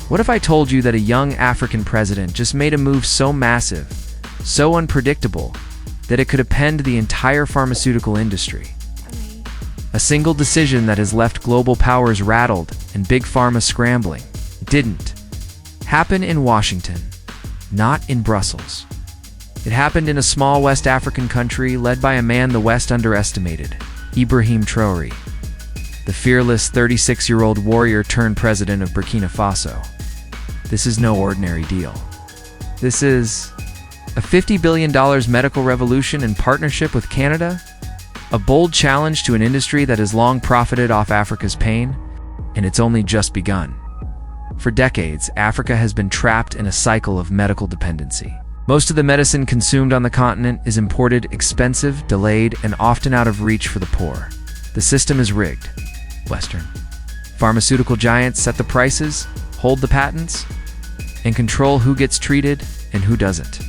What if I told you that a young African president just made a move so massive, so unpredictable, that it could upend the entire pharmaceutical industry? A single decision that has left global powers rattled and Big Pharma scrambling didn't happen in Washington, not in Brussels. It happened in a small West African country led by a man the West underestimated, Ibrahim Traoré, the fearless 36-year-old warrior turned president of Burkina Faso. This is no ordinary deal. This is a $50 billion medical revolution in partnership with Canada, a bold challenge to an industry that has long profited off Africa's pain, and it's only just begun. For decades, Africa has been trapped in a cycle of medical dependency. Most of the medicine consumed on the continent is imported, expensive, delayed, and often out of reach for the poor. The system is rigged. Western pharmaceutical giants set the prices, hold the patents, and control who gets treated and who doesn't.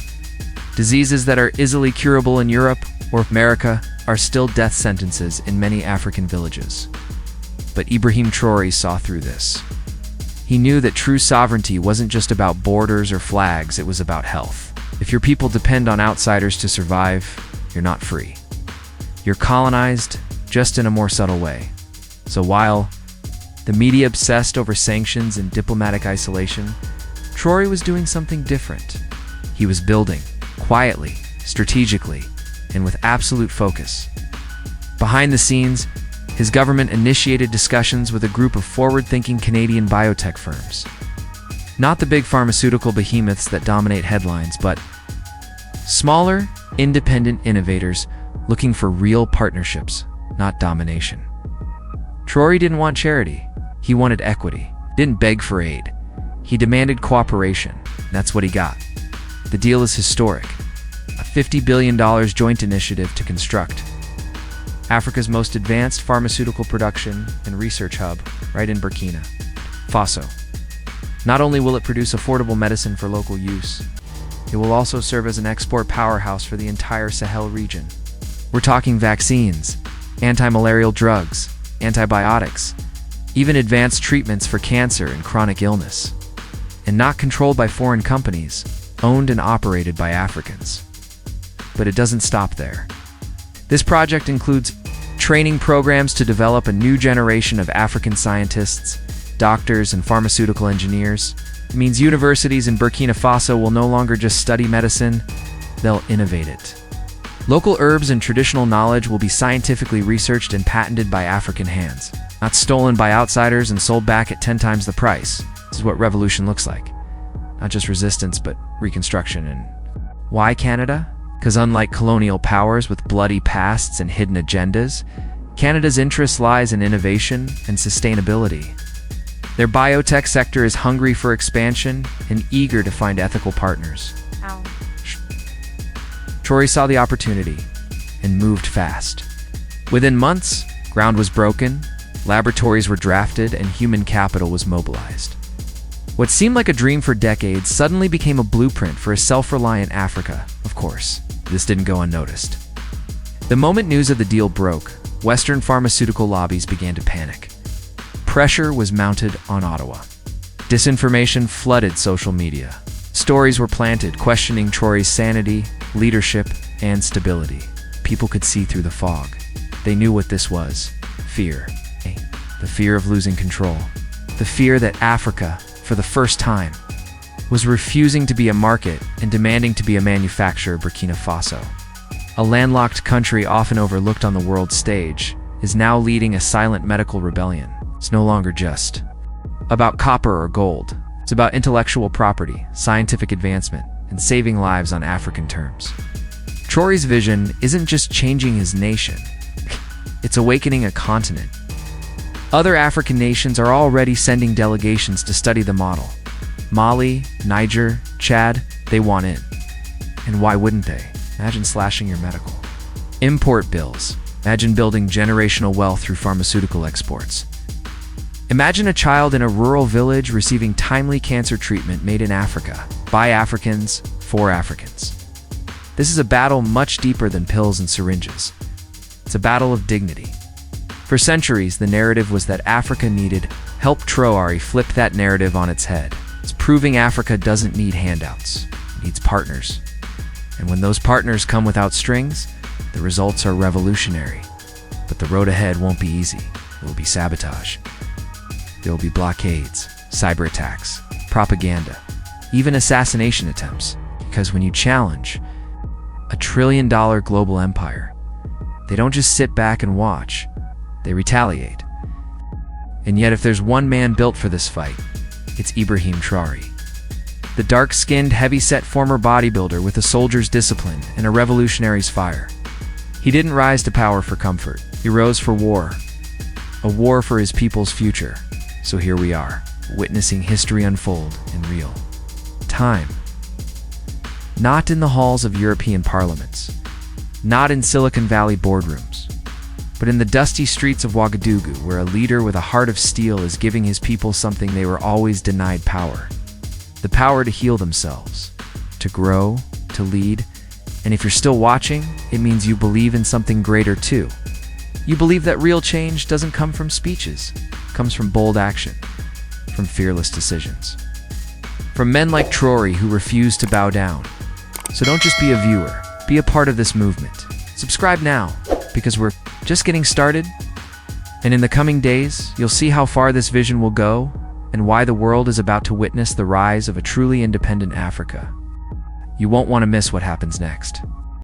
Diseases that are easily curable in Europe or America are still death sentences in many African villages. But Ibrahim Traoré saw through this. He knew that true sovereignty wasn't just about borders or flags, it was about health. If your people depend on outsiders to survive, you're not free. You're colonized, just in a more subtle way. So while the media obsessed over sanctions and diplomatic isolation, Traoré was doing something different. He was building, quietly, strategically, and with absolute focus. Behind the scenes, his government initiated discussions with a group of forward-thinking Canadian biotech firms. Not the big pharmaceutical behemoths that dominate headlines, but smaller, independent innovators looking for real partnerships, not domination. Traoré didn't want charity. He wanted equity. Didn't beg for aid. He demanded cooperation. That's what he got. The deal is historic. A $50 billion joint initiative to construct Africa's most advanced pharmaceutical production and research hub right in Burkina Faso. Not only will it produce affordable medicine for local use, it will also serve as an export powerhouse for the entire Sahel region. We're talking vaccines, anti-malarial drugs, antibiotics, even advanced treatments for cancer and chronic illness. And not controlled by foreign companies, owned and operated by Africans. But it doesn't stop there. This project includes training programs to develop a new generation of African scientists, doctors, and pharmaceutical engineers. It means universities in Burkina Faso will no longer just study medicine, they'll innovate it. Local herbs and traditional knowledge will be scientifically researched and patented by African hands, not stolen by outsiders and sold back at 10 times the price. This is what revolution looks like. Not just resistance, but reconstruction. And why Canada? Because unlike colonial powers with bloody pasts and hidden agendas, Canada's interest lies in innovation and sustainability. Their biotech sector is hungry for expansion and eager to find ethical partners. Traoré saw the opportunity and moved fast. Within months, ground was broken, laboratories were drafted, and human capital was mobilized. What seemed like a dream for decades suddenly became a blueprint for a self-reliant Africa. Of course, this didn't go unnoticed. The moment news of the deal broke, Western pharmaceutical lobbies began to panic. Pressure was mounted on Ottawa. Disinformation flooded social media. Stories were planted questioning Traoré's sanity, leadership, and stability. People could see through the fog. They knew what this was: fear. The fear of losing control. The fear that Africa, for the first time, was refusing to be a market and demanding to be a manufacturer. Burkina Faso, a landlocked country often overlooked on the world stage, is now leading a silent medical rebellion. It's no longer just about copper or gold. It's about intellectual property, scientific advancement, and saving lives on African terms. Traoré's vision isn't just changing his nation, it's awakening a continent. Other African nations are already sending delegations to study the model. Mali, Niger, Chad, they want in. And why wouldn't they? Imagine slashing your medical import bills. Imagine building generational wealth through pharmaceutical exports. Imagine a child in a rural village receiving timely cancer treatment made in Africa, by Africans, for Africans. This is a battle much deeper than pills and syringes. It's a battle of dignity. For centuries, the narrative was that Africa needed help. Traoré flipped that narrative on its head. It's proving Africa doesn't need handouts, it needs partners. And when those partners come without strings, the results are revolutionary. But the road ahead won't be easy. It will be sabotage. There will be blockades, cyber attacks, propaganda, even assassination attempts. Because when you challenge a trillion-dollar global empire, they don't just sit back and watch, they retaliate. And yet if there's one man built for this fight, it's Ibrahim Traoré. The dark-skinned, heavy-set former bodybuilder with a soldier's discipline and a revolutionary's fire. He didn't rise to power for comfort. He rose for war. A war for his people's future. So here we are, witnessing history unfold in real time. Not in the halls of European parliaments, not in Silicon Valley boardrooms, but in the dusty streets of Ouagadougou, where a leader with a heart of steel is giving his people something they were always denied: power. The power to heal themselves, to grow, to lead. And if you're still watching, it means you believe in something greater too. You believe that real change doesn't come from speeches, it comes from bold action, from fearless decisions. From men like Traoré who refuse to bow down. So don't just be a viewer, be a part of this movement. Subscribe now, because we're just getting started. And in the coming days, you'll see how far this vision will go and why the world is about to witness the rise of a truly independent Africa. You won't want to miss what happens next.